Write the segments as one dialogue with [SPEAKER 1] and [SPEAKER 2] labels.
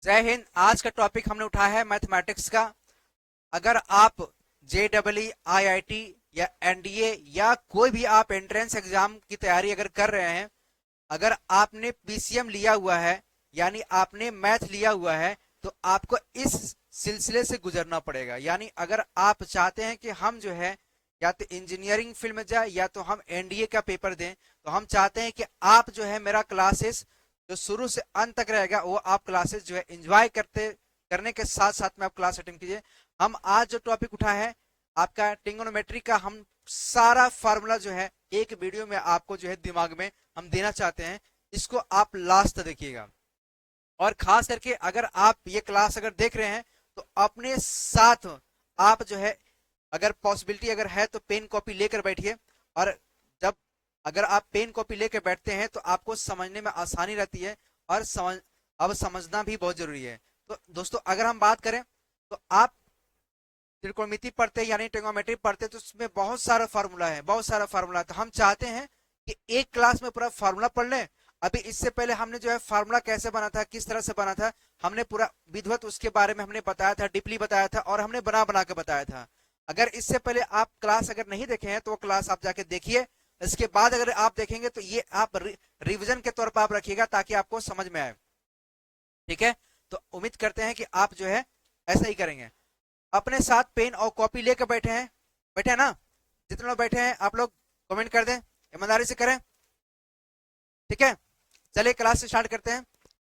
[SPEAKER 1] जय हिंद। आज का टॉपिक हमने उठाया है मैथमेटिक्स का। अगर आप जेडब्ल्यू आईआईटी या एनडीए या कोई भी आप एंट्रेंस एग्जाम की तैयारी अगर कर रहे हैं, अगर आपने पीसीएम लिया हुआ है यानी आपने मैथ लिया हुआ है, तो आपको इस सिलसिले से गुजरना पड़ेगा। यानी अगर आप चाहते हैं कि हम जो है या तो इंजीनियरिंग फील्ड में जाए या तो हम एनडीए का पेपर दें, तो हम चाहते हैं कि आप जो है मेरा क्लासेस जो शुरू से अंत तक रहेगा वो आप क्लासेस जो है एंजॉय करने के साथ साथ में आप क्लास अटेंड कीजिए। हम आज जो टॉपिक उठाए हैं आपका ट्रिग्नोमेट्री का, हम सारा फार्मूला जो है एक वीडियो में आपको जो है दिमाग में हम देना चाहते हैं। इसको आप लास्ट तक देखिएगा और खास करके अगर आप ये क्लास अगर देख रहे हैं तो अपने साथ आप जो है अगर पॉसिबिलिटी अगर है तो पेन कॉपी लेकर बैठिए। और जब अगर आप पेन कॉपी लेकर बैठते हैं तो आपको समझने में आसानी रहती है और अब समझना भी बहुत जरूरी है। तो दोस्तों अगर हम बात करें तो आप त्रिकोणमिति पढ़ते हैं यानी ट्रिग्नोमेट्री पढ़ते हैं तो उसमें बहुत सारा फार्मूला है, बहुत सारा फार्मूला है। तो हम चाहते हैं कि एक क्लास में पूरा फार्मूला पढ़ लें। अभी इससे पहले हमने जो है फार्मूला कैसे बना था, किस तरह से बना था, हमने पूरा विधिवत उसके बारे में हमने बताया था, डीपली बताया था और हमने बना बना के बताया था। अगर इससे पहले आप क्लास अगर नहीं देखे हैं तो वो क्लास आप जाके देखिए। इसके बाद अगर आप देखेंगे तो ये आप रिविजन के तौर पर आप रखिएगा ताकि आपको समझ में आए। ठीक है, तो उम्मीद करते हैं कि आप जो है ऐसा ही करेंगे। अपने साथ पेन और कॉपी लेकर बैठे हैं ना? जितने लोग बैठे हैं आप लोग कमेंट कर दें, ईमानदारी से करें। ठीक है, चलिए क्लास स्टार्ट करते हैं।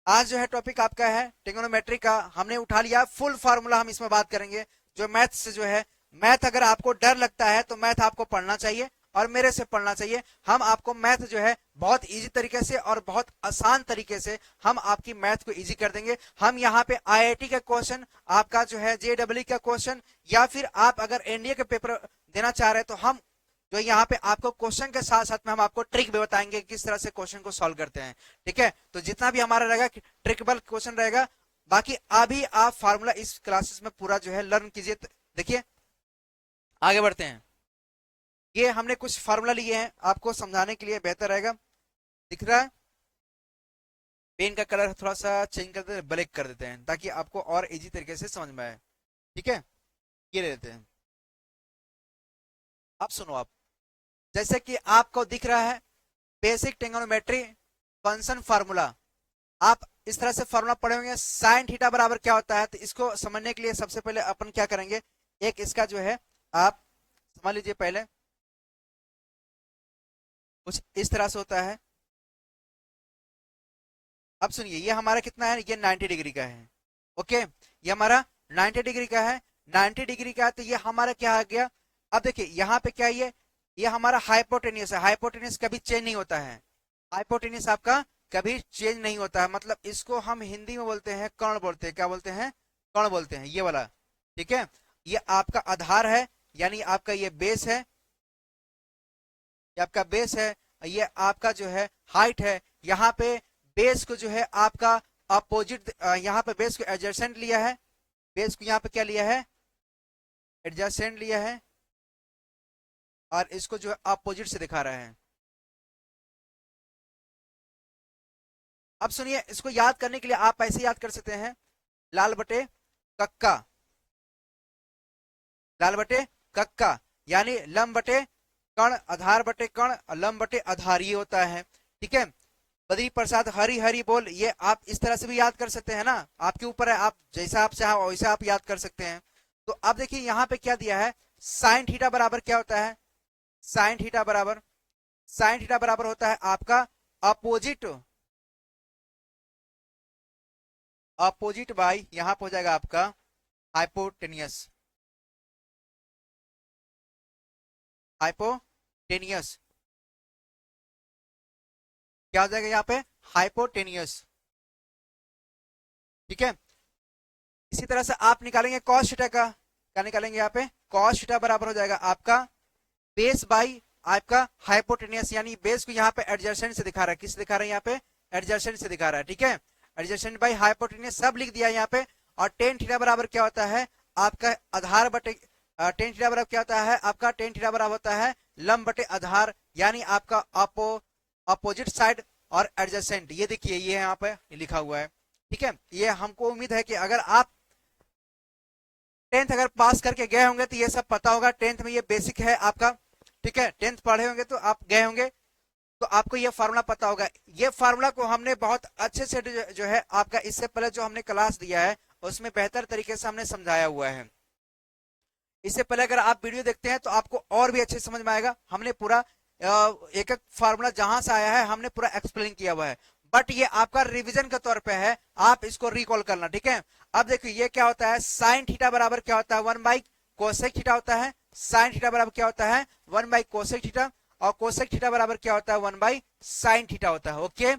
[SPEAKER 1] आज जो है टॉपिक आपका है ट्रिग्नोमेट्री का। हमने उठा लिया फुल फार्मूला, हम इसमें बात करेंगे जो मैथ से जो है। मैथ अगर आपको डर लगता है तो मैथ आपको पढ़ना चाहिए और मेरे से पढ़ना चाहिए। हम आपको मैथ जो है बहुत इजी तरीके से और बहुत आसान तरीके से हम आपकी मैथ को इजी कर देंगे। हम यहाँ पे आईआईटी का क्वेश्चन, आपका जो है जेडब्ल्यू का क्वेश्चन या फिर आप अगर एनडीए का पेपर देना चाह रहे हैं तो हम जो यहाँ पे आपको क्वेश्चन के साथ साथ में हम आपको ट्रिक भी बताएंगे किस तरह से क्वेश्चन को सॉल्व करते हैं। ठीक है, तो जितना भी हमारा रहेगा ट्रिकेबल क्वेश्चन रहेगा। बाकी अभी आप फार्मूला इस क्लासेस में पूरा जो है लर्न कीजिए। देखिए आगे बढ़ते हैं। ये हमने कुछ फार्मूला लिए हैं आपको समझाने के लिए बेहतर रहेगा। दिख रहा है? पेन का कलर थोड़ा सा चेंज कर देते, ब्लैक कर देते हैं ताकि आपको और इजी तरीके से समझ में आए। ठीक है, ये ले लेते हैं। अब सुनो, आप जैसे कि आपको दिख रहा है बेसिक ट्रिग्नोमेट्री फंक्शन फार्मूला। आप इस तरह से फार्मूला पढ़े होंगे। साइन थीटा बराबर क्या होता है, तो इसको समझने के लिए सबसे पहले अपन क्या करेंगे, एक इसका जो है आप समझ लीजिए। पहले कुछ इस तरह से होता है। अब सुनिए, ये हमारा कितना है, ये 90 डिग्री का है। ओके, ये हमारा 90 डिग्री का है। 90 डिग्री का है तो ये हमारा क्या आ गया। अब देखिए यहाँ पे क्या है, ये हमारा हाइपोटेनियस है। हाइपोटेनियस कभी चेंज नहीं होता है। हाइपोटेनियस आपका कभी चेंज नहीं होता है। मतलब इसको हम हिंदी में बोलते हैं कर्ण, बोलते हैं क्या बोलते हैं, कर्ण बोलते हैं ये वाला। ठीक है, ये आपका आधार है यानी आपका ये बेस है, ये आपका बेस है। ये आपका जो है हाइट है। यहाँ पे बेस को जो है आपका अपोजिट, यहाँ पे बेस को एडजेसेंट लिया है। बेस को यहाँ पे क्या लिया है, एडजेसेंट लिया है और इसको जो है अपोजिट से दिखा रहा है। अब सुनिए, इसको याद करने के लिए आप ऐसे याद कर सकते हैं, लाल बटे कक्का, लाल बटे कक्का यानी लंब बटे कण, आधार बटे कण, लंब बटे आधार, ये होता है। ठीक है, बद्री प्रसाद हरी हरी बोल, ये आप इस तरह से भी याद कर सकते हैं ना, आपके ऊपर है, आप जैसा आप चाहो वैसा आप याद कर सकते हैं। तो अब देखिए यहाँ पे क्या दिया है, साइन थीटा बराबर क्या होता है, साइन थीटा बराबर, साइन थीटा बराबर होता है आपका अपोजिट, अपोजिट बाई यहां पर हो जाएगा आपका हाइपोटेनियस, हाइपोटेनियस क्या हो जाएगा यहाँ पे, हाइपोटेनियस। ठीक है, इसी तरह से आप निकालेंगे कॉस थीटा का, क्या निकालेंगे यहाँ पे, कॉस थीटा बराबर हो जाएगा आपका बेस बाई आपका हाइपोटेनियस, यानी बेस को यहाँ पे एडजेसेंट से दिखा रहा है। किस दिखा रहा है यहाँ पे, एडजेसेंट से दिखा रहा है। ठीक है, एडजेसेंट बाई हाइपोटेनियस सब लिख दिया यहाँ पे। और टेन थीटा बराबर क्या होता है आपका आधार बटे, टेन थीटा बराबर क्या होता है आपका, टेन थीटा बराबर होता है लंब बटे आधार यानी आपका अपोजिट साइड और एडजेसेंट। ये देखिए ये यहाँ पे लिखा हुआ है। ठीक है, ये हमको उम्मीद है कि अगर आप 10th अगर पास करके गए होंगे तो ये सब पता होगा। 10th में ये बेसिक है आपका, ठीक है, 10th पढ़े होंगे तो आप गए होंगे, तो आपको ये फार्मूला पता होगा। ये फार्मूला को हमने बहुत अच्छे से जो है आपका इससे पहले जो हमने क्लास दिया है उसमें बेहतर तरीके से हमने समझाया हुआ है। इससे पहले अगर आप वीडियो देखते हैं तो आपको और भी अच्छे समझ में आएगा। हमने पूरा एक एक फार्मूला जहां से आया है हमने पूरा एक्सप्लेन किया हुआ है, बट ये आपका रिवीजन के तौर पे है, आप इसको रिकॉल करना, ठीक है। अब देखिए ये क्या होता है, साइन थीटा बराबर क्या होता है, 1 बाई कोसेक थीटा होता है। साइन थीटा बराबर क्या होता है, 1 बाई कोसेक थीटा, और कोसेक थीटा बराबर क्या होता है, 1 बाई साइन थीटा होता है। ओके,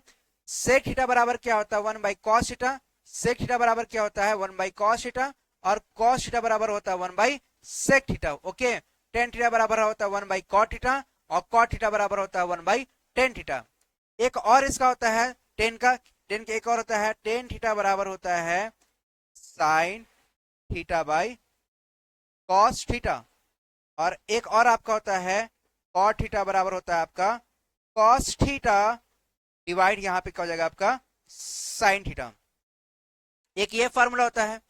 [SPEAKER 1] सेक थीटा बराबर क्या होता है, 1 by cos theta. Sec theta बराबर क्या होता है, 1 बाई कॉस थीटा, और कॉस थीटा बराबर होता है 1 by sec theta. Okay, tan theta बराबर होता है 1 बाई कॉट थीटा, और कॉट थीटा बराबर होता है 1 बाई टेन थीटा। एक और इसका होता है टेन का, टेन का एक और होता है, टेन थीटा बराबर होता है sine theta by cos theta, और एक और आपका होता है कॉट थीटा बराबर होता है आपका कॉस थीटा डिवाइड यहाँ पे क्या हो जाएगा आपका साइन थीटा। एक ये फॉर्मूला होता है,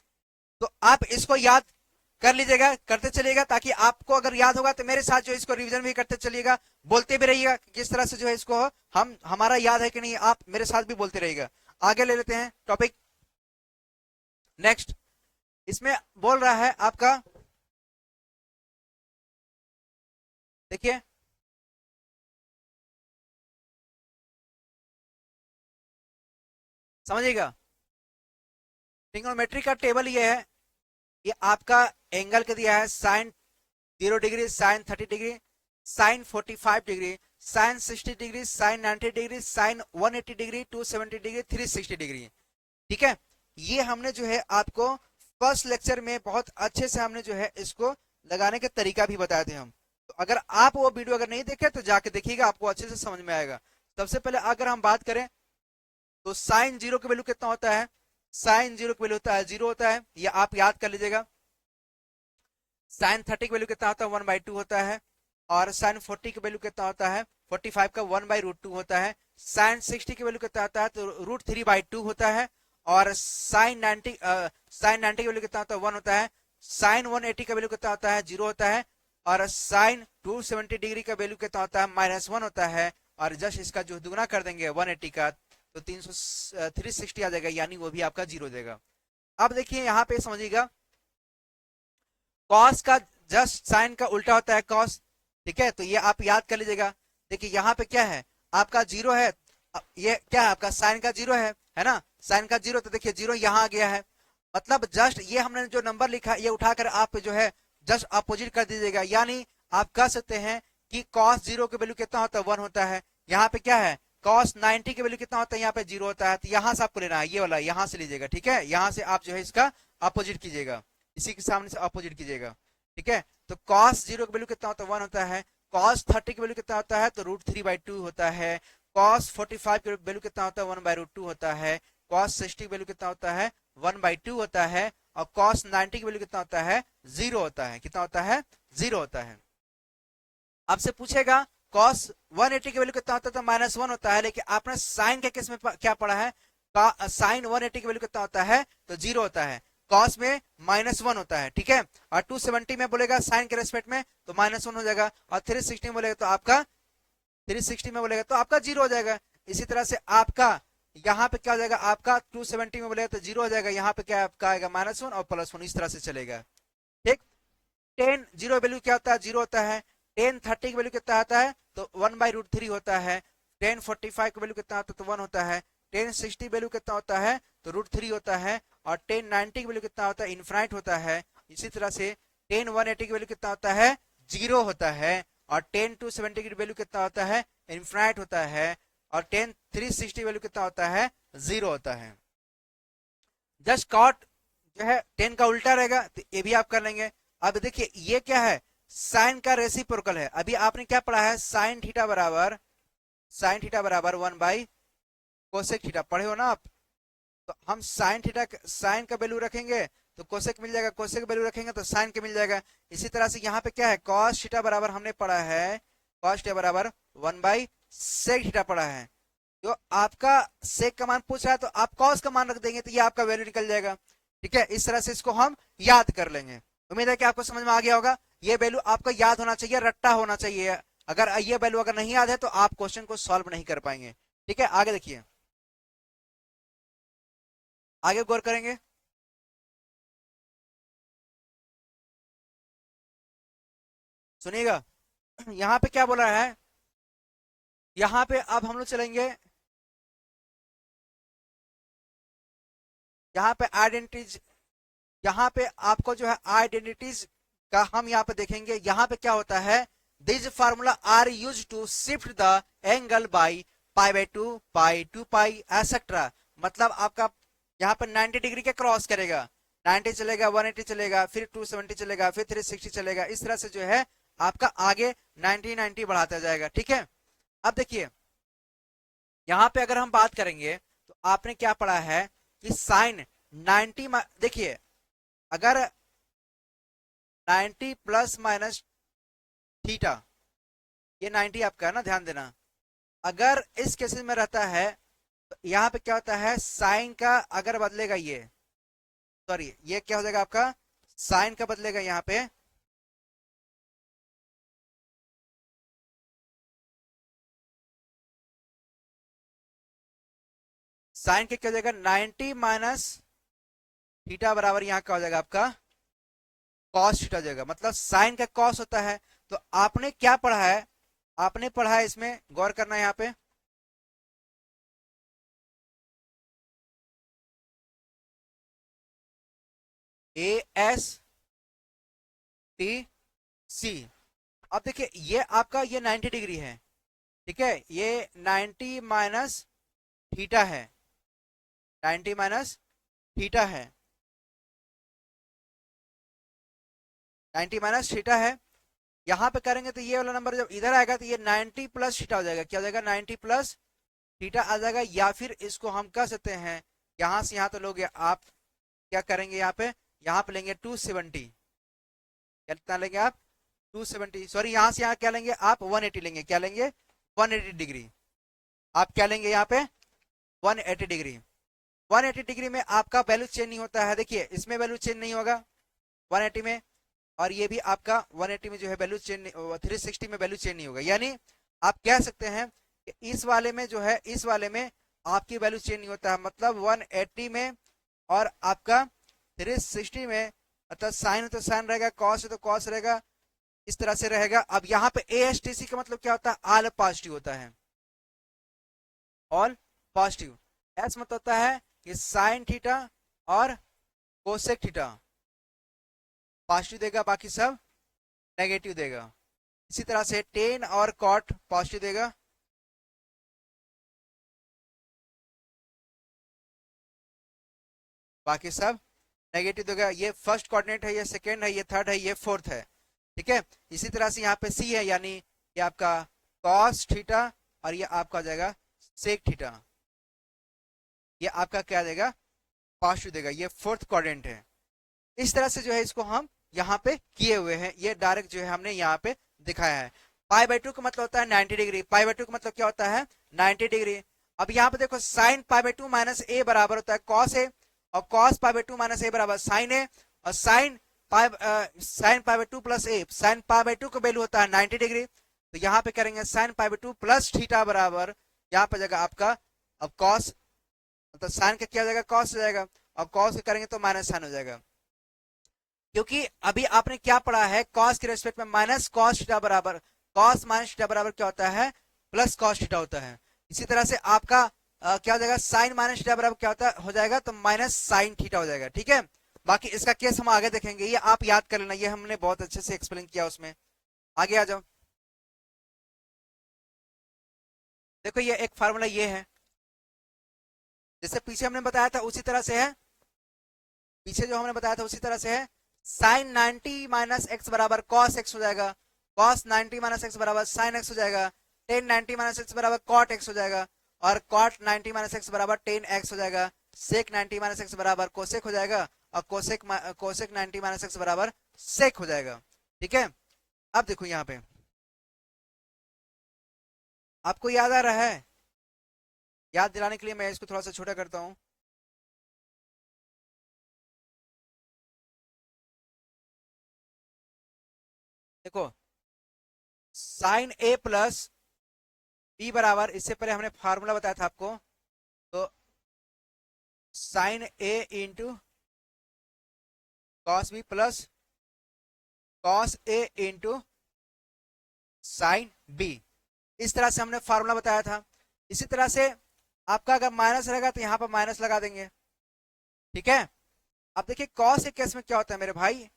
[SPEAKER 1] तो आप इसको याद कर लीजिएगा, करते चलिएगा, ताकि आपको अगर याद होगा तो मेरे साथ जो इसको रिवीजन भी करते चलिएगा, बोलते भी रहिएगा किस तरह से जो है इसको हम हमारा याद है कि नहीं, आप मेरे साथ भी बोलते रहिएगा। आगे ले लेते हैं टॉपिक नेक्स्ट। इसमें बोल रहा है आपका, देखिए समझिएगा, ट्रिग्नोमेट्री का टेबल ये है, ये आपका एंगल के दिया है, sine 0 degree, sine 30 degree, sine 45 degree, sine 60 degree, sine 90 degree, sine 180 degree, 270 degree, 360 degree. ठीक है, ये हमने जो है आपको फर्स्ट लेक्चर में बहुत अच्छे से हमने जो है इसको लगाने का तरीका भी बताए थे हम। तो अगर आप वो वीडियो अगर नहीं देखे तो जाके देखिएगा, आपको अच्छे से समझ में आएगा। सबसे पहले अगर हम बात करें तो साइन 0 की वैल्यू कितना होता है, साइन 0 की वैल्यू होता है 0 होता है, ये आप याद कर लीजिएगा। साइन 30 की वैल्यू कितना होता है, 1/2 होता है, और साइन 40 की वैल्यू कितना होता है, 45 का 1/√2 होता है। साइन 60 की वैल्यू कितना होता है, तो √3/2 होता है, और साइन 90 की वैल्यू कितना होता है, 1 होता है। साइन 180 का वैल्यू कितना होता है, 0 होता है, और साइन 270 डिग्री का वैल्यू कितना होता है, -1 होता है। और जस्ट इसका जो दुगना कर देंगे 180 का तो 360 आ जाएगा, यानी वो भी आपका 0 हो जाएगा। अब देखिए यहाँ पे समझिएगा, कॉस का जस्ट साइन का उल्टा होता है कॉस, ठीक है, तो ये आप याद कर लीजिएगा। देखिए यहाँ पे क्या है, आपका 0 है, ये क्या है आपका साइन का 0 है ना, साइन का 0, तो देखिए 0 यहाँ आ गया है, मतलब जस्ट ये हमने जो नंबर लिखा ये उठाकर आप जो है जस्ट अपोजिट कर दीजिएगा, यानी आप कह सकते हैं कि cos 0 की वैल्यू कितना होता है, 1 होता है। यहाँ पे क्या है, cos 90 की वैल्यू कितना होता है, यहाँ पे 0 होता है। तो यहाँ से आपको लेना है, ये वाला यहाँ से लीजिएगा, ठीक है, यहाँ से आप जो है इसका अपोजिट कीजिएगा, इसी के सामने से अपोजिट कीजिएगा, ठीक है। तो cos 0 की वैल्यू कितना होता है, 1 होता है। cos 30 की वैल्यू कितना होता है, तो √3/2 होता है। cos 45 की वैल्यू कितना होता है, 1/√2 होता है। cos 60 की वैल्यू कितना होता है, 1/2 होता है, और cos 90 की वैल्यू कितना होता है, 0 होता है। कितना होता है, 0 होता है। आपसे पूछेगा cos 180 की वैल्यू कितना होता है, तो -1 होता है, लेकिन आपने साइन के केस में क्या पढ़ा है, साइन 180 की वैल्यू कितना होता है, तो 0 होता है। कॉस में -1 होता है, ठीक है, और 270 में बोलेगा साइन के रेस्पेक्ट में तो -1 हो जाएगा, और 360 में बोलेगा तो आपका 360 में बोलेगा तो आपका 0 हो जाएगा। इसी तरह से आपका यहाँ पे क्या हो जाएगा, आपका 270 में बोलेगा तो 0 हो जाएगा, यहाँ पे क्या आपका आएगा -1 और +1, इस तरह से चलेगा। ठीक, 10 0 वैल्यू क्या होता है, 0 होता है। 10 30 की वैल्यू कितना आता है, तो 1/√3 होता है। 10 45 की वैल्यू कितना होता है, तो 1 होता है। 10 60 वैल्यू कितना होता है, तो √3 होता है, और 10 90 की वैल्यू कितना होता है, इनफाइनाइट होता है। इसी तरह से 10 180 की वैल्यू कितना होता है, 0 होता है, और 10 270 की वैल्यू कितना होता है, इनफाइनाइट होता है, और 10 360 वैल्यू कितना होता है, 0 होता है। जस्ट कॉट जो है 10 का उल्टा रहेगा, तो ये भी आप कर लेंगे। अब देखिए ये क्या है, साइन का रेसिप्रोकल है। अभी आपने क्या पढ़ा है, साइन थीटा बराबर 1 बाई कोसेक थीटा पढ़े हो ना आप, तो हम साइन थीटा साइन का वैल्यू रखेंगे तो कोसेक मिल जाएगा, कोसेक वैल्यू रखेंगे तो साइन के मिल जाएगा। इसी तरह से यहाँ पे क्या है, कॉस थीटा बराबर हमने पढ़ा है, कॉस थीटा बराबर 1/sec थीटा पढ़ा है। जो आपका सेक का मान पूछ रहा है तो आप कॉस का मान रख देंगे तो ये आपका वैल्यू निकल जाएगा। ठीक है, इस तरह से इसको हम याद कर लेंगे। उम्मीद है कि आपको समझ में आ गया होगा। ये वैल्यू आपका याद होना चाहिए, रट्टा होना चाहिए। अगर ये वैल्यू अगर नहीं याद है तो आप क्वेश्चन को सॉल्व नहीं कर पाएंगे। ठीक है, आगे देखिए, आगे गौर करेंगे। सुनिएगा, यहाँ पे क्या बोला है, यहाँ पे अब हम लोग चलेंगे, यहाँ पे आइडेंटिटीज, यहाँ पे आपको जो है आइडेंटिटीज का हम यहाँ पे देखेंगे। यहाँ पे क्या होता है, this formula are use to shift the angle by pi by two, pi two pi etcetera. मतलब आपका यहाँ पे 90 डिग्री के क्रॉस करेगा, 90 चलेगा, 180 चलेगा, फिर 270 चलेगा, फिर 360 चलेगा। इस तरह से जो है आपका आगे 90 90 बढ़ाता जाएगा। ठीक है, अब देखिए यहाँ पे अगर हम बात करेंगे तो आपने क्या पढ़ा है कि साइन 90, देखिए अगर 90 प्लस माइनस थीटा, ये 90 आपका है ना, ध्यान देना। अगर इस केसेस में रहता है तो यहाँ पे क्या होता है, साइन का अगर बदलेगा ये, सॉरी ये क्या हो जाएगा आपका, साइन का बदलेगा यहाँ पे, साइन के क्या हो जाएगा, 90 माइनस थीटा बराबर यहाँ क्या हो जाएगा आपका, कॉस थीटा हो जाएगा। मतलब साइन का कॉस होता है। तो आपने क्या पढ़ा है, आपने पढ़ा है, इसमें गौर करना है यहाँ पे, ए एस टी सी। अब देखिए ये आपका ये 90 डिग्री है। ठीक है, ये 90 माइनस थीटा है, 90 माइनस थीटा है, 90 माइनस थीटा है। यहां पे करेंगे तो ये वाला नंबर जब इधर आएगा तो ये 90 प्लस थीटा हो जाएगा। क्या हो जाएगा, 90 प्लस थीटा आ जाएगा। या फिर इसको हम कह सकते हैं, यहां से यहां तो लोग आप क्या करेंगे, यहाँ पे लेंगे 270। कितना लेंगे आप, 270, सॉरी यहाँ से यहाँ क्या लेंगे आप, 180 लेंगे। क्या लेंगे, 180 डिग्री। आप क्या लेंगे यहाँ पे, 180 डिग्री। 180 डिग्री में आपका वैल्यू चेंज नहीं होता है। देखिए इसमें वैल्यू चेंज नहीं होगा 180 में, और ये भी आपका 180 में जो है वैल्यू चेंज, 360 में वैल्यू चेंज नहीं होगा। यानी आप कह सकते हैं कि इस वाले में जो है, इस वाले में आपकी वैल्यू चेंज नहीं होता है। मतलब 180 में और आपका 360 में, मतलब साइन है तो साइन रहेगा, कॉस है तो कॉस रहेगा, इस तरह से रहेगा। अब यहाँ पे ASTC का मतलब क्या होता है, ऑल पॉजिटिव होता है, ऑल पॉजिटिव। एस मतलब होता है कि साइन थीटा और कोसेक थीटा पॉजिटिव देगा, बाकी सब नेगेटिव देगा। इसी तरह से टेन और कॉट पॉजिटिव देगा, बाकी सब नेगेटिव देगा। ये फर्स्ट कोऑर्डिनेट है, ये सेकंड है, ये थर्ड है, ये फोर्थ है। ठीक है, इसी तरह से यहाँ पे सी है, यानी ये आपका कॉस थीटा और ये आपका हो जाएगा सेक थीटा। ये आपका क्या देगा, पॉजिटिव देगा। ये फोर्थ क्वाड्रेंट है। इस तरह से जो है इसको हम यहाँ पे किए हुए हैं। ये डायरेक्ट जो है हमने यहाँ पे दिखाया है। पाई बाई टू का मतलब होता है 90 डिग्री। पाई बाई टू का मतलब क्या होता है, 90 डिग्री। अब यहाँ पे देखो sine pi by two minus A बराबर होता है कॉस ए, और cos pi by two minus A बराबर साइन ए, और sine pi by two plus A, sine pi by two का वैल्यू होता है 90 डिग्री। तो यहाँ पे करेंगे sine pi by two plus theta बराबर, यहाँ पे जाएगा आपका अब कॉस, मतलब साइन का क्या हो जाएगा, कॉस हो जाएगा। और कॉस करेंगे तो माइनस साइन हो जाएगा। क्योंकि अभी आपने क्या पढ़ा है, कॉस के रेस्पेक्ट में माइनस कॉस थीटा बराबर, कॉस माइनस थीटा बराबर क्या होता है, प्लस कॉस थीटा होता है। इसी तरह से आपका क्या हो जाएगा, साइन माइनस थीटा बराबर क्या होता है, हो जाएगा तो माइनस साइन थीटा हो जाएगा। ठीक है, बाकी इसका केस हम आगे देखेंगे, ये आप याद कर लेना, ये हमने बहुत अच्छे से एक्सप्लेन किया उसमें। आगे आ जाओ, देखो ये एक फार्मूला ये है, जैसे पीछे हमने बताया था उसी तरह से है, पीछे जो हमने बताया था उसी तरह से है। साइन 90 माइनस एक्स बराबर कॉस एक्स हो जाएगा, कॉस 90 माइनस एक्स बराबर साइन एक्स हो जाएगा, टेन 90 माइनस एक्स बराबर कॉट एक्स हो जाएगा, और कॉट 90 माइनस एक्स बराबर टेन एक्स हो जाएगा। सेक 90 माइनस एक्स बराबर कोसेक हो जाएगा, और कोसेक 90 माइनस एक्स बराबर सेक हो जाएगा। ठीक है, अब देखो यहाँ पे आपको याद आ रहा है, याद दिलाने के लिए मैं इसको थोड़ा सा छोटा करता हूं। देखो, साइन ए प्लस बी बराबर, इससे पहले हमने फार्मूला बताया था आपको, तो sine A into cos B plus cos A into sine B, इस तरह से हमने फार्मूला बताया था। इसी तरह से आपका अगर माइनस रहेगा तो यहां पर माइनस लगा देंगे, ठीक है। अब देखिए कॉस के केस में क्या होता है मेरे भाई,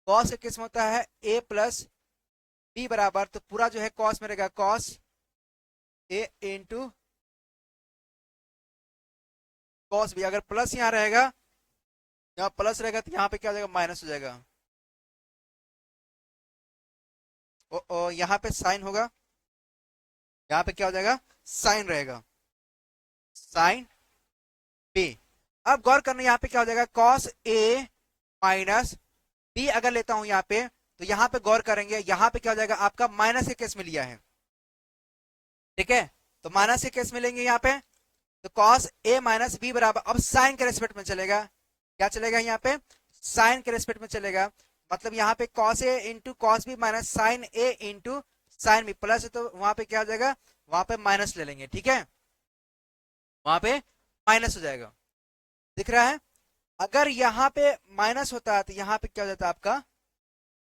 [SPEAKER 1] कॉस के केस में होता है ए प्लस बी बराबर, तो पूरा जो है कॉस में रहेगा cos A into cos B. अगर प्लस यहाँ रहेगा, यहाँ प्लस रहेगा तो यहाँ पे क्या हो जाएगा, माइनस हो जाएगा। ओ यहाँ पे साइन होगा, यहाँ पे क्या हो जाएगा, साइन रहेगा, साइन बी। अब गौर करना, यहाँ पे क्या हो जाएगा, कॉस ए माइनस बी अगर लेता हूं यहाँ पे, तो यहाँ पे गौर करेंगे, यहाँ पे क्या हो जाएगा, आपका माइनस के केस में लिया है, ठीक है। तो माइनस के केस में लेंगे यहाँ पे, तो कॉस ए माइनस बी बराबर, अब साइन के रेस्पेक्ट में चलेगा, क्या चलेगा यहाँ पे, साइन के रेस्पेक्ट में चलेगा। मतलब यहाँ पे cos A into cos B minus sine A into sine B, plus है तो वहां पे क्या हो जाएगा, वहां पे माइनस ले लेंगे, ठीक है, वहां पे माइनस हो जाएगा, दिख रहा है। अगर यहाँ पे माइनस होता है तो यहाँ पे क्या हो जाता है, आपका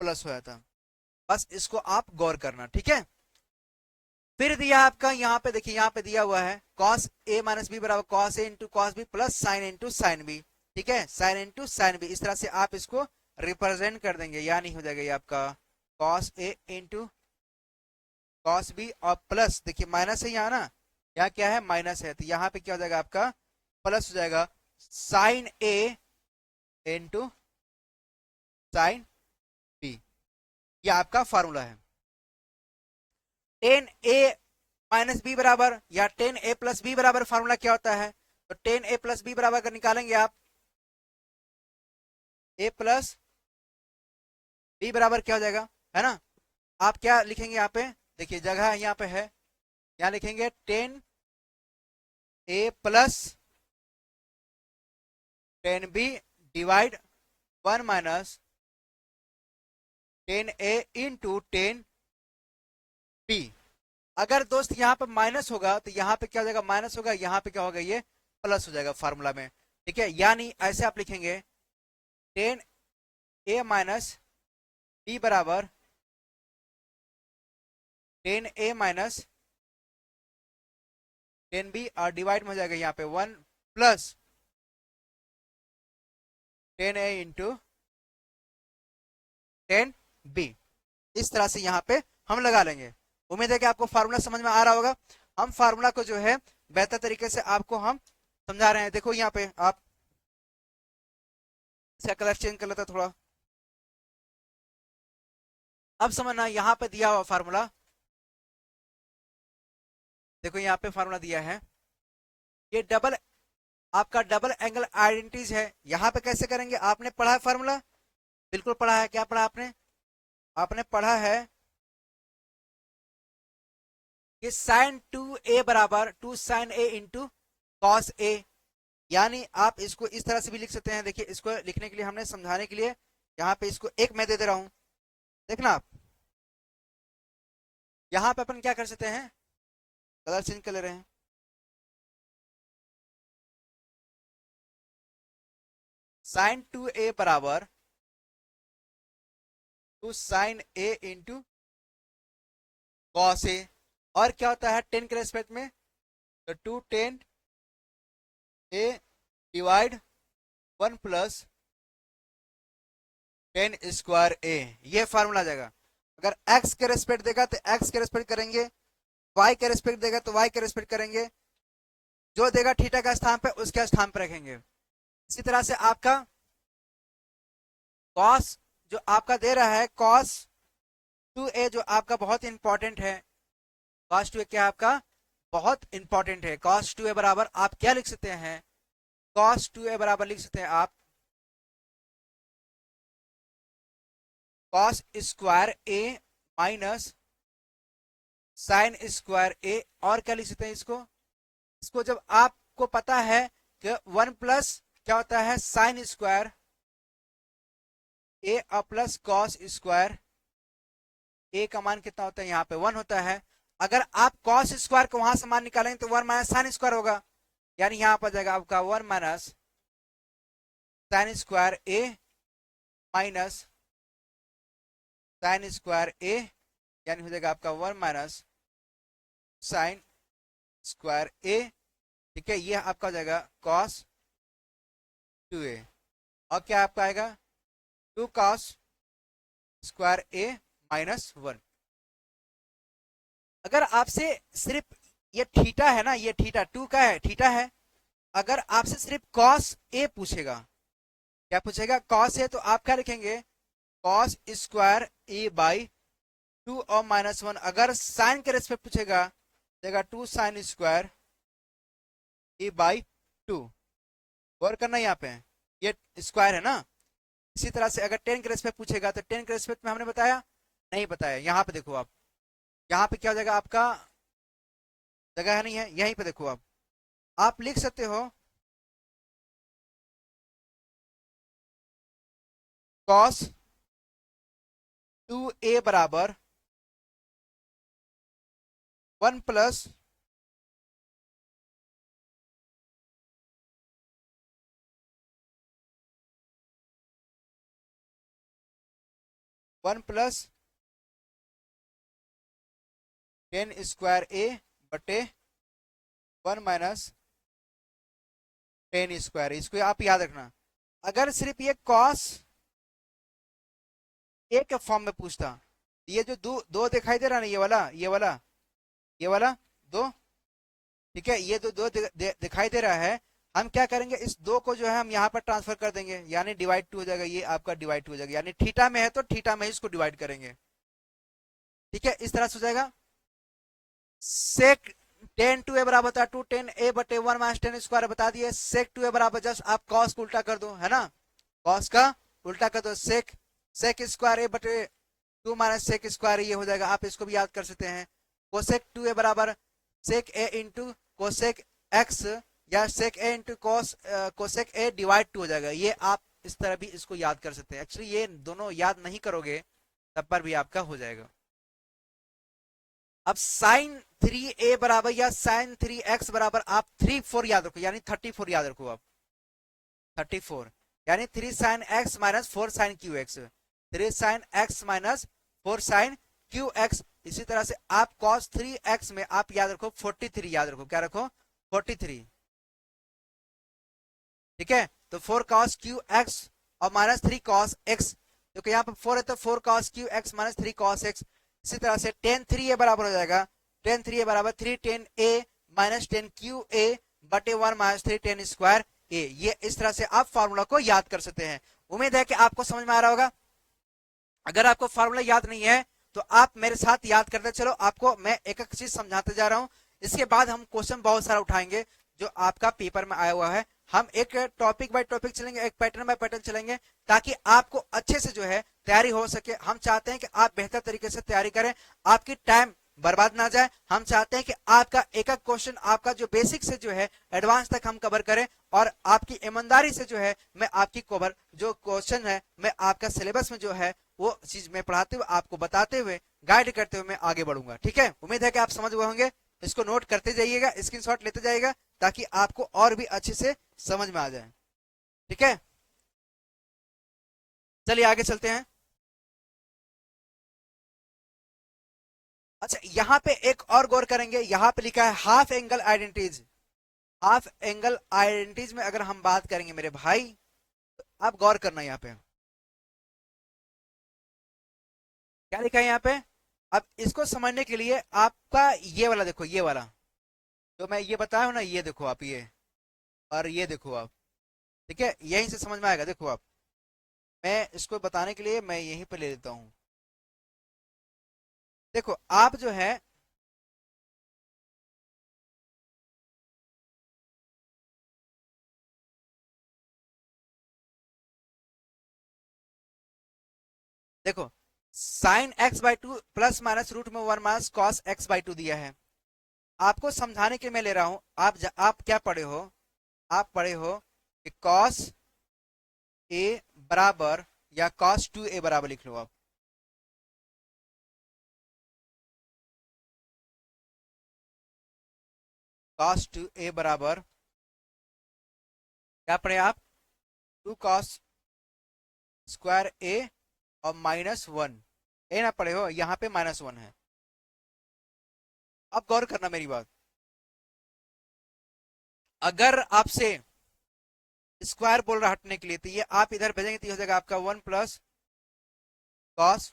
[SPEAKER 1] प्लस हो जाता। बस इसको आप गौर करना, ठीक है। फिर दिया आपका यहाँ पे, देखिए यहाँ पे दिया हुआ है कॉस ए माइनस बी बराबर cos A into cos B plus sine into sine B, ठीक है, साइन इंटू साइन बी। इस तरह से आप इसको रिप्रेजेंट कर देंगे, यानी हो जाएगा ये आपका cos A into cos B और प्लस, देखिए माइनस है यहाँ ना, यहाँ क्या है, माइनस है, तो यहाँ पे क्या हो जाएगा, आपका प्लस हो जाएगा sign A into sine B. ये आपका फॉर्मूला है। टेन ए माइनस बी बराबर या टेन ए प्लस बी बराबर फॉर्मूला क्या होता है, तो टेन ए प्लस बी बराबर अगर निकालेंगे आप, ए प्लस बी बराबर क्या हो जाएगा, है ना। आप क्या लिखेंगे यहाँ पे, देखिए जगह यहाँ पे है, यहाँ लिखेंगे tan A plus tan B divide one minus tan A into tan B. अगर दोस्त यहाँ पे माइनस होगा तो यहाँ पे क्या हो जाएगा, माइनस होगा, यहाँ पे क्या होगा, ये प्लस हो जाएगा फार्मूला में, ठीक है। यानी ऐसे आप लिखेंगे टेन ए माइनस बी बराबर टेन ए माइनस टेन बी और डिवाइड में हो जाएगा यहाँ पे one plus ten A into tan B. इस तरह से यहाँ पे हम लगा लेंगे। उम्मीद है कि आपको फार्मूला समझ में आ रहा होगा। हम फार्मूला को जो है बेहतर तरीके से आपको हम समझा रहे हैं। देखो यहाँ पे आप इसका कलर चेंज कर लेता थोड़ा, अब समझना, यहाँ पे दिया हुआ फार्मूला, देखो यहाँ पे फार्मूला दिया है, ये डबल आपका डबल एंगल आइडेंटिटीज है। यहाँ पे कैसे करेंगे, आपने पढ़ा है फार्मूला, बिल्कुल पढ़ा है। क्या पढ़ा आपने, आपने पढ़ा है कि साइन टू ए बराबर two sine A into cos A. यानी आप इसको इस तरह से भी लिख सकते हैं। देखिए इसको लिखने के लिए हमने समझाने के लिए यहाँ पे इसको एक मैं दे दे रहा हूं, देखना आप, यहाँ पे अपन क्या कर सकते हैं, कलर चेंज कर ले रहे हैं। साइन टू ए बराबर two sine A into cos A, और क्या होता है टेन के रेस्पेक्ट में, तो two tan A divide one plus tan square A, ये फार्मूला जाएगा। अगर x के रेस्पेक्ट देगा तो x के रेस्पेक्ट करेंगे, y के रेस्पेक्ट देगा तो y के रेस्पेक्ट करेंगे, जो देगा थीटा का स्थान पे उसके स्थान पर रखेंगे। इसी तरह से आपका cos जो आपका दे रहा है cos 2a, जो आपका बहुत इंपॉर्टेंट है, cos 2a क्या आपका बहुत इंपॉर्टेंट है। cos 2a बराबर आप क्या लिख सकते हैं, cos 2a बराबर लिख सकते हैं आप cos स्क्वायर ए माइनस साइन स्क्वायर ए, और क्या लिख सकते हैं इसको, इसको जब आपको पता है कि 1 प्लस क्या होता है साइन स्क्वायर ए प्लस कॉस स्क्वायर, ए का मान कितना होता है यहाँ पे 1 होता है। अगर आप कॉस स्क्वायर को वहां से मान निकालेंगे तो 1 माइनस साइन स्क्वायर होगा, यानी यहाँ पर जाएगा आपका 1 माइनस साइन स्क्वायर ए माइनस साइन स्क्वायर ए, यानी हो जाएगा आपका 1 माइनस साइन स्क्वायर ए। ठीक है, ये आपका हो जाएगा कॉस 2a, और क्या आपका आएगा 2 कॉस स्क्वायर ए माइनस 1। अगर आपसे सिर्फ ये थीटा है ना, ये थीटा 2 का है, थीटा है, अगर आपसे सिर्फ कॉस ए पूछेगा, क्या पूछेगा कॉस ए, तो आप क्या लिखेंगे कॉस स्क्वायर ए बाई 2 और माइनस 1। अगर साइन के रेस्पेक्ट पूछेगा देगा 2 साइन स्क्वायर ए बाई 2। गौर करना यहाँ पे, ये स्क्वायर है ना। इसी तरह से अगर 10 के रेस्पेक्ट पूछेगा तो 10 के रेस्पेक्ट में हमने बताया नहीं बताया, यहाँ पे देखो आप, यहाँ पे क्या हो जाएगा आपका, जगह है नहीं है, यहीं पे देखो आप लिख सकते हो कॉस 2a बराबर 1 प्लस 1 प्लस 10 स्क्वायर ए बटे 1 माइनस 10 स्क्वायर। इसको आप याद रखना। अगर सिर्फ ये कॉस ए के फॉर्म में पूछता, ये जो दो दिखाई दे रहा ना, ये वाला दो, ठीक है, ये दो दिखाई दे रहा है, हम क्या करेंगे इस दो को जो है हम यहाँ पर ट्रांसफर कर देंगे, यानी डिवाइड 2 हो जाएगा, ये आपका डिवाइड 2 हो जाएगा, यानी थीटा में है तो थीटा में इसको डिवाइड करेंगे। ठीक है, इस तरह से हो जाएगा। सेक 10 2a बराबर होता है 2 10 a बटे 1 माइनस 10 स्क्वायर, बता दिए। सेक 2a बराबर, जस्ट आप कॉस को उल्टा कर दो, है ना, कॉस का उल्टा कर दो, सेक स्क्वायर ए बटे 2 माइनस सेक स्क्वायर, ये हो जाएगा। आप इसको भी याद कर सकते हैं, कोसेक 2a बराबर सेक ए इंटू कोसेक एक्स, या सेक ए इंटू कोसेक ए डिवाइड 2 हो जाएगा। ये आप इस तरह भी इसको याद कर सकते हैं। एक्चुअली ये दोनों याद नहीं करोगे तब पर भी आपका हो जाएगा। अब साइन 3a बराबर या साइन 3x बराबर, आप 3 4 याद रखो, यानी 34 याद रखो आप, 34, यानी 3 sine x minus 4 sine cube x, 3 sine x minus 4 sine cube x. इसी तरह से आप cos 3x में आप याद रखो 43 याद रखो, क्या रखो 43। ठीक है, तो 4 cos क्यू एक्स और माइनस 3 cos x, क्योंकि यहाँ पर 4 है तो 4 cos Q x minus 3 cos x। इसी तरह से 10 3a बराबर हो जाएगा, 10 3a बराबर 3 10 a माइनस 10 क्यू ए बटे 1 माइनस 3 10 स्क्वायर ए। ये इस तरह से आप फार्मूला को याद कर सकते हैं। उम्मीद है कि आपको समझ में आ रहा होगा। अगर आपको फार्मूला याद नहीं है तो आप मेरे साथ याद करते चलो, आपको मैं एक एक चीज समझाते जा रहा हूं। इसके बाद हम क्वेश्चन बहुत सारा उठाएंगे जो आपका पेपर में आया हुआ है। हम एक टॉपिक बाय टॉपिक चलेंगे, एक पैटर्न बाय पैटर्न चलेंगे, ताकि आपको अच्छे से जो है तैयारी हो सके। हम चाहते हैं कि आप बेहतर तरीके से तैयारी करें, आपकी टाइम बर्बाद ना जाए। हम चाहते हैं कि आपका एक एक क्वेश्चन, आपका जो बेसिक से जो है एडवांस तक हम कवर करें, और आपकी ईमानदारी से जो है मैं आपकी कवर जो क्वेश्चन है मैं आपका सिलेबस में जो है वो चीज में पढ़ाते हुए, आपको बताते हुए, गाइड करते हुए मैं आगे बढ़ूंगा। ठीक है, उम्मीद है कि आप समझ हुए होंगे। इसको नोट करते जाइएगा, स्क्रीनशॉट लेते जाइएगा, ताकि आपको और भी अच्छे से समझ में आ जाए। ठीक है, चलिए आगे चलते हैं। अच्छा, यहाँ पे एक और गौर करेंगे, यहाँ पे लिखा है half angle identities. Half angle identities में अगर हम बात करेंगे मेरे भाई, तो आप गौर करना यहाँ पे क्या लिखा है यहाँ पे। अब इसको समझने के लिए आपका ये वाला देखो, ये वाला तो मैं ये बताया हूं ना, ये देखो आप, ये और ये देखो आप। ठीक है, यहीं से समझ में आएगा। देखो आप, मैं इसको बताने के लिए मैं यहीं पे ले लेता हूं। देखो आप जो है, देखो sine x by two plus minus root में 1 minus cos x by two दिया है। आपको समझाने के लिए मैं ले रहा हूं। आप क्या पढ़े हो? आप पढ़े हो कि cos a बराबर या cos 2a बराबर लिख लो आप। cos 2a बराबर क्या पढ़े आप? 2 cos स्क्वायर a और -1 ए ना पढ़े हो? यहाँ पे -1 है। अब गौर करना मेरी बात। अगर आपसे स्क्वायर बोल रहा हटने के लिए, तो ये आप इधर भेजेंगे तो ये हो जाएगा आपका 1 + cos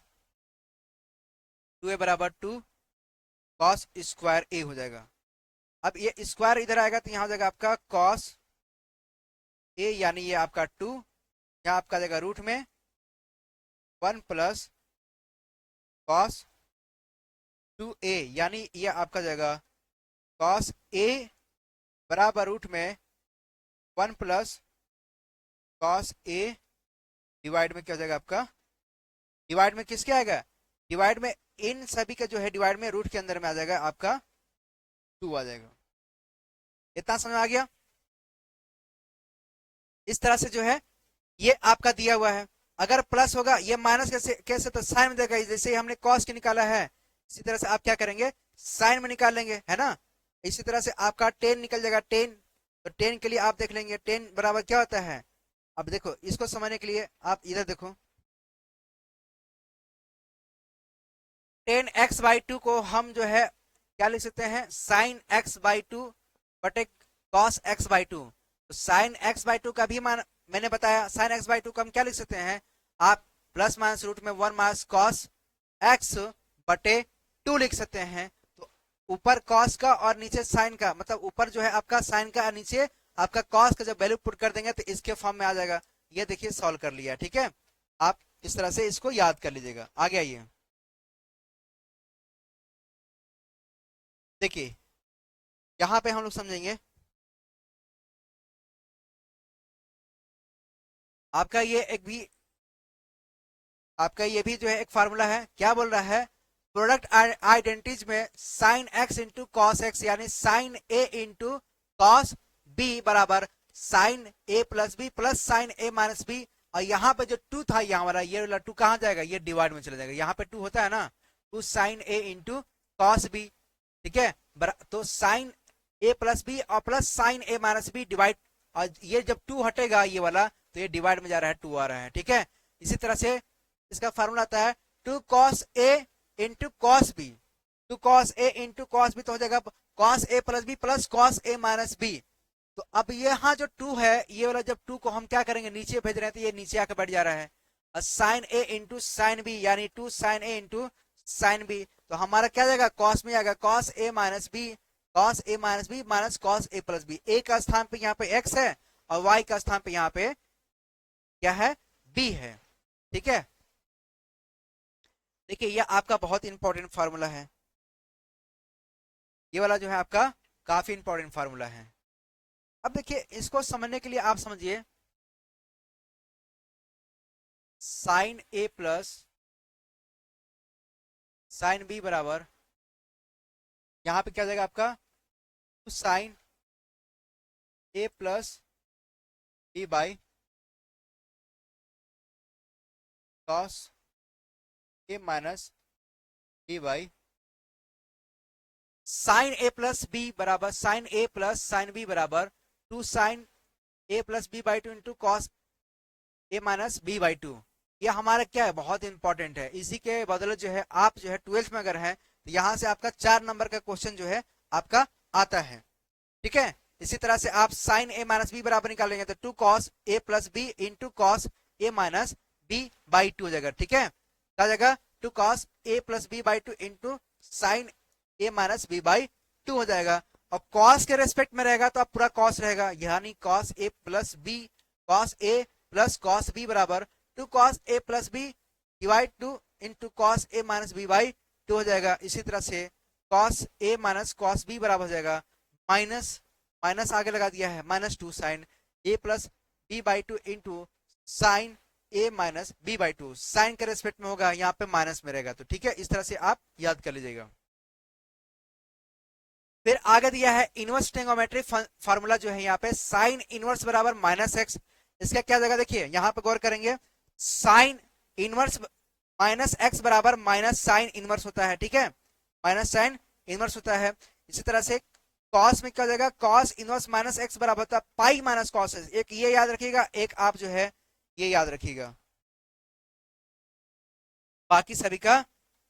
[SPEAKER 1] 2a बराबर 2 cos स्क्वायर a हो जाएगा। अब ये स्क्वायर इधर आएगा तो यहाँ हो जाएगा आपका cos a, यानी ये आपका 2, यहाँ आपका जाएगा रूट में 1 + cos 2a, यानी ये आपका जाएगा cos a बराबर रूट में 1 + cos a डिवाइड में क्या हो जाएगा आपका? डिवाइड में किसके आएगा? डिवाइड में इन सभी का जो है डिवाइड में रूट के अंदर में आ जाएगा आपका 2 आ जाएगा। इतना समझ आ गया? इस तरह से जो है ये आपका दिया हुआ है। अगर प्लस होगा, ये माइनस कैसे कैसे? तो साइन में देगा। जैसे हमने कॉस की निकाला है, इसी तरह से आप क्या करेंगे? साइन में निकाल लेंगे, है ना? इसी तरह से आपका 10 निकल जाएगा 10। तो 10 के लिए आप देख लेंगे 10 बराबर क्या होता है। अब देखो, इसको समझने के लिए आप इधर देखो, 10x/2 को हम जो है क्या लिख सकते हैं? साइन x/2 बटे कॉस x/2। तो साइन x/2 का भी मान मैंने बताया, साइन x/2 को हम क्या लिख सकते हैं? आप प्लस माइनस रूट में 1 - cos x बटे 2 लिख सकते हैं। तो ऊपर cos का और नीचे साइन का, मतलब ऊपर जो है आपका साइन का और नीचे आपका cos का जब वैल्यू पुट कर देंगे तो इसके फॉर्म में आ जाएगा। ये देखिए सॉल्व कर लिया, ठीक है? आप इस तरह से इसको याद कर लीजिएगा। आगे आइए, देखिए यहां पे हम लोग समझेंगे। आपका ये एक भी आपका ये भी जो है एक फार्मूला है। क्या बोल रहा है? प्रोडक्ट आइडेंटिटीज में sine x into cos X, यानी sine a into cos b बराबर sine a plus B plus sine a minus B. और यहाँ पे जो 2 था, यहाँ वाला ये वाला 2 कहाँ जाएगा? ये डिवाइड में चला जाएगा। यहाँ पे 2 होता है ना, 2 sine a into cos B, ठीक है? तो साइन a प्लस बी और plus sine a minus B divide, और ये जब 2 हटेगा ये वाला, तो ये डिवाइड में जा रहा है, 2 आ रहा है, ठीक है? इसी तरह से इसका फार्मूला आता है 2 cos a into cos B. 2 cos a into cos B तो हो जाएगा cos a plus B plus cos a minus B. तो अब यहाँ जो 2 है, ये वाला जब 2 को हम क्या करेंगे? नीचे भेज रहे हैं, तो ये नीचे आकर बैठ जा रहा है। और sine a into sine B, यानी 2 sine a into sine B, तो हमारा क्या जाएगा? कॉस में आएगा cos a minus B, cos a minus B minus cos a plus B. a का स्थान पे यहाँ पे x है और y का स्थान पे यहाँ पे क्या है? b है, ठीक है? देखिए ये आपका बहुत इंपॉर्टेंट फार्मूला है। ये वाला जो है आपका काफी इंपॉर्टेंट फार्मूला है। अब देखिए इसको समझने के लिए आप समझिए, sine a plus sine b बराबर, यहां पे क्या जाएगा आपका? Sine a plus b by cos a minus b by sine a plus B बराबर sine a plus sine b बराबर 2 sine a plus B by 2 into cos a minus b by 2। ये हमारा क्या है? बहुत इंपॉर्टेंट है। इसी के बदले जो है आप जो है 12th में अगर है तो यहां से आपका 4 नंबर का क्वेश्चन जो है आपका आता है, ठीक है? इसी तरह से आप साइन a माइनस बी बराबर निकालेंगे तो 2 cos a plus B into cos a minus b by 2 हो जाएगा, ठीक है? क्या जाएगा? 2 cos a plus B by 2 into sine a minus B by 2 हो जाएगा। और cos के रेस्पेक्ट में रहेगा तो आप पूरा cos रहेगा, यानी cos a plus B cos a plus cos b बराबर 2 cos a plus B divide 2 into cos a minus B by 2 हो जाएगा। इसी तरह से cos a minus cos b बराबर हो जाएगा माइनस माइनस आगे लगा दिया है -2 sine a plus b by 2 into sine a minus b by 2। Sine के रेस्पेक्ट में होगा, यहाँ पे माइनस में रहेगा, तो ठीक है? इस तरह से आप याद कर लीजिएगा। फिर आगे दिया है इनवर्स ट्रिग्नोमेट्री फार्मूला जो है यहाँ पे साइन इनवर्स बराबर माइनस एक्स। इसका क्या जगह देखिए यहाँ पे गौर करेंगे, साइन इनवर्स माइनस एक्स बराबर माइनस साइन इनवर्स होता है, ठीक है, माइनस साइन इनवर्स होता है। इसी तरह से कॉस में क्या हो जाएगा, कॉस इनवर्स माइनस एक्स बराबर होता है पाई माइनस कॉस। एक ये याद रखिएगा, एक आप जो है ये याद रखिएगा, बाकी सभी का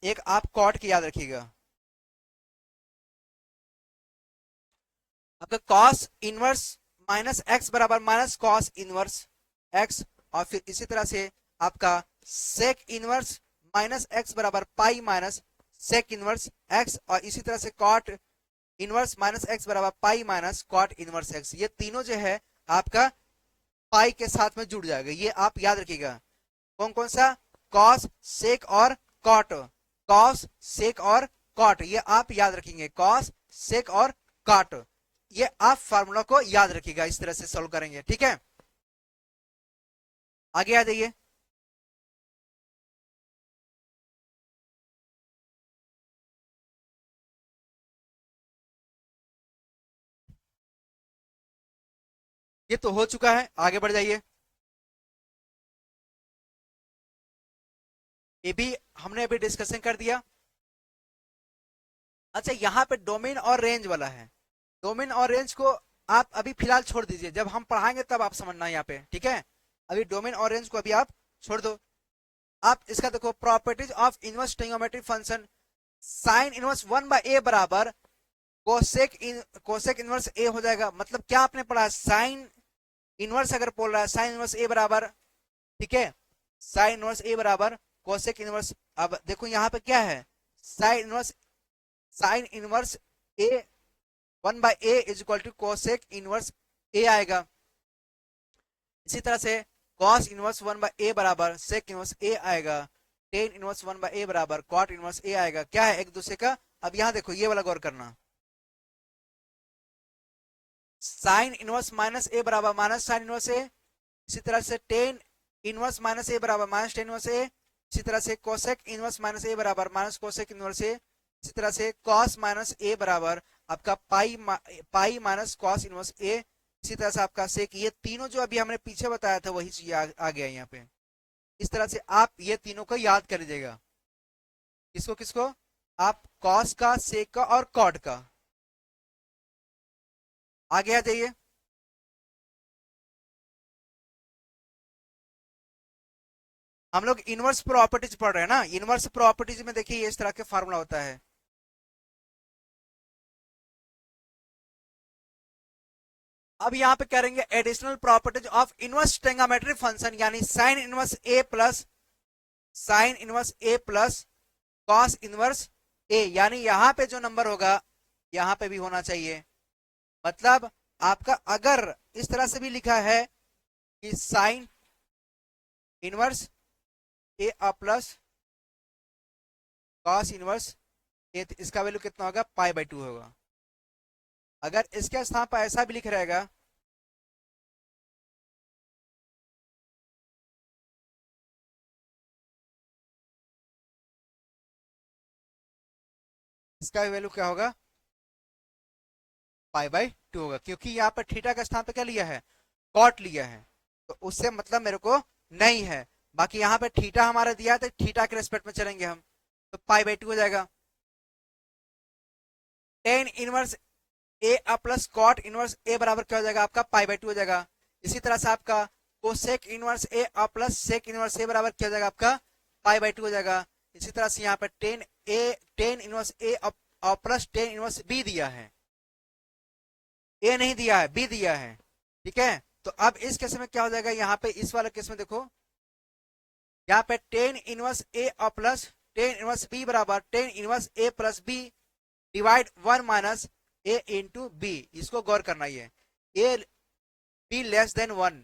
[SPEAKER 1] एक आप कॉट की याद रखिएगा। आपका कॉस इनवर्स माइनस एक्स बराबर माइनस कॉस इनवर्स एक्स, और फिर इसी तरह से आपका सेक इनवर्स माइनस एक्स बराबर pi minus sec inverse x, और इसी तरह से कॉट इनवर्स माइनस एक्स बराबर pi minus cot inverse x. ये तीनों जो है आपका पाई के साथ में जुड़ जाएगा, ये आप याद रखिएगा। कौन कौन सा, कॉस सेक और कॉट, कॉस सेक और कॉट, ये आप याद रखेंगे, कॉस सेक और कॉट, ये आप फार्मूला को याद रखिएगा, इस तरह से सॉल्व करेंगे, ठीक है। आगे आ जाइए। ये तो हो चुका है, आगे बढ़ जाइए। ये भी हमने अभी डिस्कशन कर दिया। अच्छा, यहाँ पे डोमेन और रेंज वाला है, डोमेन और रेंज को आप अभी फिलहाल छोड़ दीजिए, जब हम पढ़ाएंगे तब आप समझना यहाँ पे, ठीक है। अभी डोमेन और रेंज को अभी आप छोड़ दो। आप इसका देखो, properties of inverse trigonometric function sine inverse 1/a बराबर कोसेक इनवर्स a हो जाएगा। मतलब क्या आपने पढ़ा, साइन इनवर्स अगर बोल रहा है, साइन इनवर्स a बराबर, ठीक है, साइन इनवर्स a बराबर कोसेक इनवर्स। अब देखो यहाँ पे क्या है, sine inverse a 1/a is equal to cosec inverse a आएगा। इसी तरह से कॉस इनवर्स 1/a बराबर सेक इनवर्स a आएगा, टेन इनवर्स 1/a बराबर कॉट इनवर्स a आएगा। क्या है एक दूसरे का। अब यहाँ देखो ये वाला गौर करना, साइन इनवर्स माइनस a बराबर माइनस साइन इनवर्स a, इसी तरह से टेन इनवर्स माइनस a बराबर माइनस टेन इनवर्स a, इसी तरह से कोसेक इनवर्स माइनस a बराबर माइनस कोसेक इनवर्स a, इसी तरह से कॉस माइनस a बराबर आपका pi minus cos inverse a, इसी तरह से आपका सेक। ये तीनों जो अभी हमने पीछे बताया था वही चीज आ गया यहाँ पे। इस तरह से आप ये तीनों को याद कर लीजिएगा। किसको किसको, आप कॉस का, सेक का और कॉट का। आगे आ जाइए। हम लोग इनवर्स प्रॉपर्टीज पढ़ रहे हैं ना, इनवर्स प्रॉपर्टीज में देखिए ये इस तरह के फार्मूला होता है। अब यहाँ पे करेंगे additional properties of inverse trigonometric function, यानी साइन इनवर्स ए प्लस कॉस इनवर्स ए, यानी यहाँ पे जो नंबर होगा यहाँ पे भी होना चाहिए। मतलब आपका अगर इस तरह से भी लिखा है कि साइन इनवर्स ए प्लस कॉस इनवर्स ए, इसका वैल्यू कितना होगा, पाई/2 होगा। अगर इसके स्थान पर ऐसा भी लिख रहेगा, इसका वैल्यू क्या होगा, पाई/2 होगा, क्योंकि यहाँ पर थीटा का स्थान पे क्या लिया है, कॉट लिया है, तो उससे मतलब मेरे को नहीं है। बाकी यहाँ पे थीटा हमारा दिया है तो थीटा के रेस्पेक्ट में चलेंगे हम, तो पाई/2 हो जाएगा। टेन इनवर्स ए प्लस कॉट इनवर्स ए बराबर क्या हो जाएगा, आपका पाई/2 हो जाएगा। इसी तरह से आपका कोसेक इनवर्स ए प्लस सेक इनवर्स ए बराबर क्या हो जाएगा, आपका पाई/2 हो जाएगा। इसी तरह से यहाँ पर टेन इनवर्स ए प्लस टेन इनवर्स बी दिया है, ए नहीं दिया है, बी दिया है, ठीक है। तो अब इस केस में क्या हो जाएगा, यहाँ पे इस वाले केस में देखो, यहाँ पे टेन इनवर्स ए प्लस टेन इनवर्स बी बराबर टेन इनवर्स ए प्लस बी डिवाइड 1 माइनस ए इंटू बी। इसको गौर करना ही है, A be less than 1,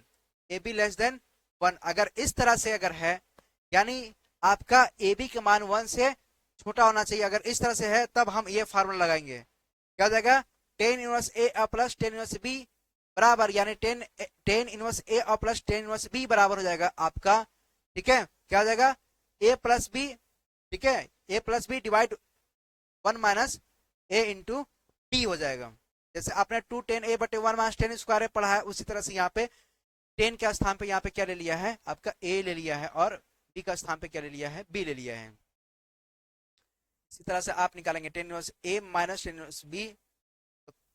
[SPEAKER 1] A be less than 1। अगर इस तरह से अगर है, यानी आपका ए बी के मान 1 से छोटा होना चाहिए, अगर इस तरह से है तब हम ये फार्मूला लगाएंगे। क्या हो जाएगा, टेन इनवर्स ए प्लस टेन इनवर्स बी बराबर, यानी टेन इनवर्स ए प्लस टेन इनवर्स बी बराबर हो जाएगा आपका, ठीक है। क्या हो जाएगा, ए प्लस बी, ठीक है, ए प्लस बी डिवाइड 1 माइनस ए इंटू बी हो जाएगा। जैसे आपने 2 10 a/1 - 10 स्क्वायर पढ़ा है, उसी तरह से यहाँ पे 10 के स्थान पे यहाँ पे क्या ले लिया है, आपका a ले लिया है, और b का स्थान पे क्या ले लिया है, b ले लिया है। इसी तरह से आप निकालेंगे 10 - a - 10 b,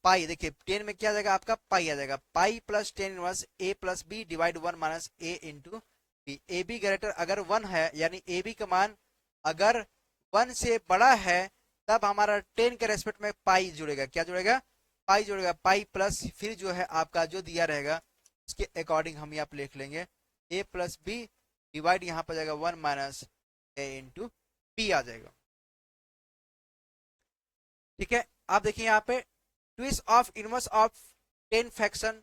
[SPEAKER 1] पाई। देखिए 10 में क्या आ जाएगा, आपका पाई आ जाएगा, pi plus 10 - a + b divide 1 - a into B. A B greater अगर 1 है, यानी ए बी का मान अगर 1 से बड़ा है, तब हमारा 10 के रेस्पेक्ट में पाई जुड़ेगा। क्या जुड़ेगा, पाई जुड़ेगा। पाई प्लस फिर जो है आपका जो दिया रहेगा उसके अकॉर्डिंग हम यहाँ पे लिख लेंगे a + b डिवाइड यहाँ पर जाएगा 1 - a इंटू बी आ जाएगा। ठीक है, आप देखिए यहाँ पे twist of inverse of 10 function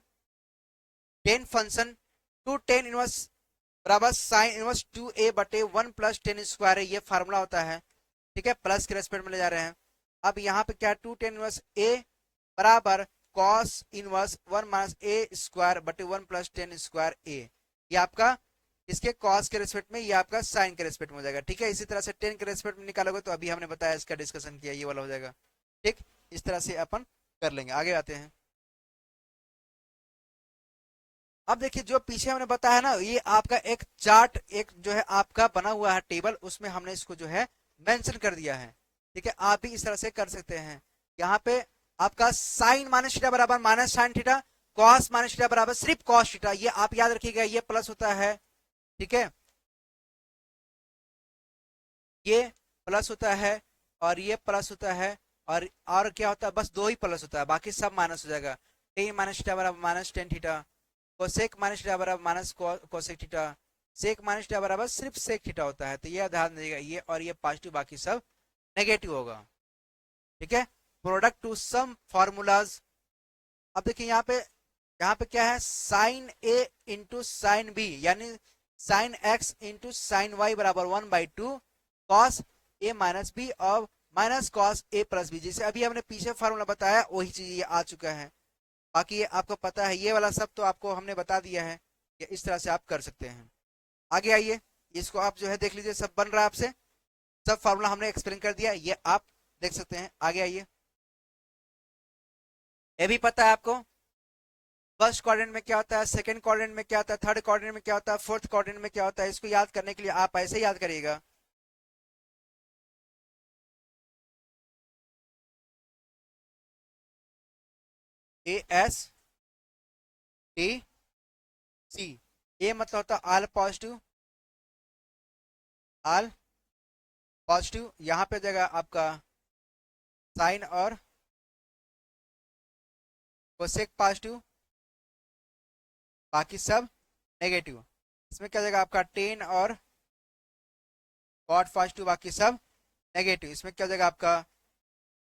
[SPEAKER 1] 2 tan 1 बराबर साइन इनवर्स 2a/1 + 10 स्क्वायर है, ये फार्मूला होता है। ठीक है, प्लस के रेस्पेक्ट में ले जा रहे हैं। अब यहाँ पे क्या है, 2 tan 1 a बराबर cos इनवर्स 1 - a स्क्वायर बटे 1 + 10 स्क्वायर a। ये आपका इसके cos के रेस्पेक्ट में, ये आपका साइन के रेस्पेक्ट में हो जाएगा। ठीक है, इसी तरह से 10 के रेस्पेक्ट में निकालोगे तो अभी हमने बताया, इसका डिस्कशन किया, ये वाला हो जाएगा। ठीक, इस तरह से अपन कर लेंगे। आगे आते हैं। अब देखिए जो पीछे हमने बताया ना, ये आपका एक चार्ट, एक जो है आपका बना हुआ है टेबल, उसमें हमने इसको जो है मेंशन कर दिया है। ठीक है, आप भी इस तरह से कर सकते हैं। यहाँ पे आपका साइन माइनस थीटा बराबर minus sine theta, cos minus theta बराबर सिर्फ कॉस थीटा, ये आप याद रखिएगा, ये प्लस होता है। ठीक है, ये प्लस होता है और ये प्लस होता है, और क्या होता है, बस दो ही प्लस होता है, बाकी सब माइनस हो जाएगा। टेन माइनस थीटा बराबर minus tan theta, cosec minus theta बराबर minus cosec theta, sec minus theta बराबर सिर्फ सेक थीटा होता है। तो ये ध्यान दीजिएगा, ये और ये पॉजिटिव, बाकी सब नेगेटिव होगा। ठीक है, प्रोडक्ट टू सम फॉर्मूलाज। अब देखिए यहाँ पे क्या है, sine A into sine B, यानी sine X into sine Y बराबर 1/2 कॉस ए माइनस बी और minus cos A plus B. जैसे अभी हमने पीछे फॉर्मूला बताया, वही चीज ये आ चुका है। बाकी ये आपको पता है, ये वाला सब तो आपको हमने बता दिया है कि इस तरह से आप कर सकते हैं। आगे आइए, इसको आप जो है देख लीजिए, सब बन रहा है आपसे, सब फार्मूला हमने एक्सप्लेन कर दिया, ये आप देख सकते हैं। आगे आइए, ये भी पता है आपको फर्स्ट क्वाड्रेंट में क्या होता है, सेकंड क्वाड्रेंट में क्या होता है, थर्ड क्वाड्रेंट में क्या होता है, फोर्थ क्वाड्रेंट में क्या होता है। इसको याद करने के लिए आप ऐसे याद करिएगा, ASTC। ए मतलब होता है ऑल पॉजिटिव, ऑल पॉजिटिव। यहाँ पे जगह आपका साइन और कोसेक पॉजिटिव, बाकी सब नेगेटिव। इसमें क्या जगह आपका टेन और कॉट पॉजिटिव, बाकी सब नेगेटिव। इसमें क्या जगह आपका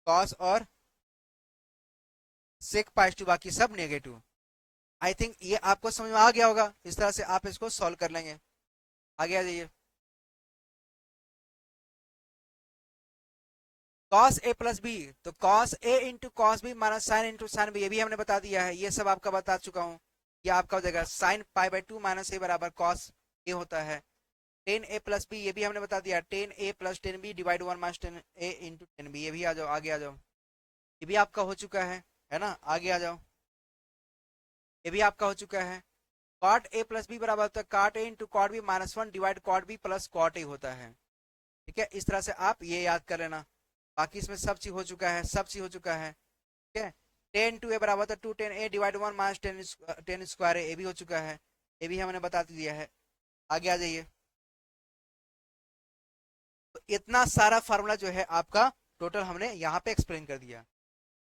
[SPEAKER 1] कॉस और सेक पॉजिटिव, बाकी सब नेगेटिव। आई थिंक ये आपको समझ में आ गया होगा, इस तरह से आप इसको सॉल्व कर लेंगे। आगे आ जाइए, कॉस ए प्लस बी, तो cos A into cos B minus sine into sine B, ये भी हमने बता दिया है, ये सब आपका बता चुका हूँ। ये आपका हो जाएगा साइन π/2 माइनस ए बराबर कॉस ए होता है। 10a प्लस बी, ये भी हमने बता दिया, 10a + 10b divide 1 - 10a into 10b। ये भी आ जाओ, आगे आ जाओ, ये भी आपका हो चुका है ना। आगे आ जाओ, ये भी आपका हो चुका है। कॉट ए प्लस बी बराबर होता है cot A into cot B minus 1 divide cot B plus cot A होता है। ठीक है, इस तरह से आप ये याद कर लेना। बाकी इसमें सब चीज हो चुका है, सब चीज हो चुका है। ठीक है, 10 बराबर होता है 2 10a डिवाइड 1 - 10 स्क्वायर, ये भी हो चुका है, ये भी हमने बता दिया है। आगे आ जाइए, तो इतना सारा फार्मूला जो है आपका टोटल हमने यहाँ पे एक्सप्लेन कर दिया।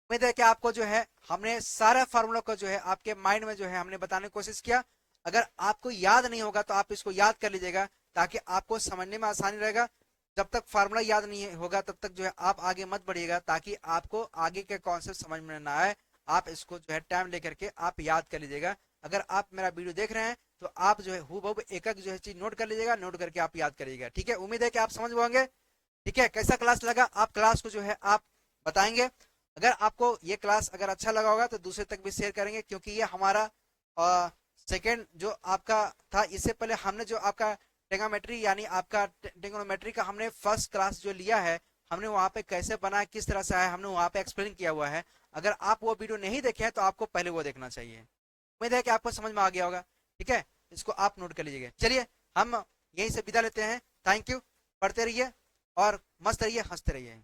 [SPEAKER 1] उम्मीद है कि आपको जो है हमने सारा फार्मूला को जो है आपके माइंड में जो है हमने बताने की कोशिश किया। अगर आपको याद नहीं होगा तो आप इसको याद कर लीजिएगा, ताकि आपको समझने में आसानी रहेगा। जब तक फार्मूला याद नहीं होगा तब तक जो है आप आगे मत बढ़िएगा, ताकि आपको आगे के कॉन्सेप्ट समझ में ना आए। आप इसको जो है टाइम लेकर के आप याद कर लीजिएगा। अगर आप मेरा वीडियो देख रहे हैं तो आप जो है हूबहू एक एक जो है चीज नोट कर लीजिएगा, नोट करके आप याद करिएगा। ठीक है, उम्मीद है कि आप समझ पाएंगे। ठीक है, कैसा क्लास लगा, आप क्लास को जो है आप बताएंगे। अगर आपको ये क्लास अगर अच्छा लगा होगा तो दूसरे तक भी शेयर करेंगे, क्योंकि ये हमारा सेकेंड जो आपका था, इससे पहले हमने जो आपका टेगामेट्री यानी आपका टेगनोमेट्री का हमने फर्स्ट क्लास जो लिया है, हमने वहां पे कैसे बना, किस तरह से आया, हमने वहां पे एक्सप्लेन किया हुआ है। अगर आप वो वीडियो नहीं देखे हैं तो आपको पहले वो देखना चाहिए। उम्मीद है कि आपको समझ में आ गया होगा। ठीक है, इसको आप नोट कर लीजिएगा। चलिए हम यहीं से विदा लेते हैं। थैंक यू, पढ़ते रहिए और मस्त रहिए, हंसते रहिए।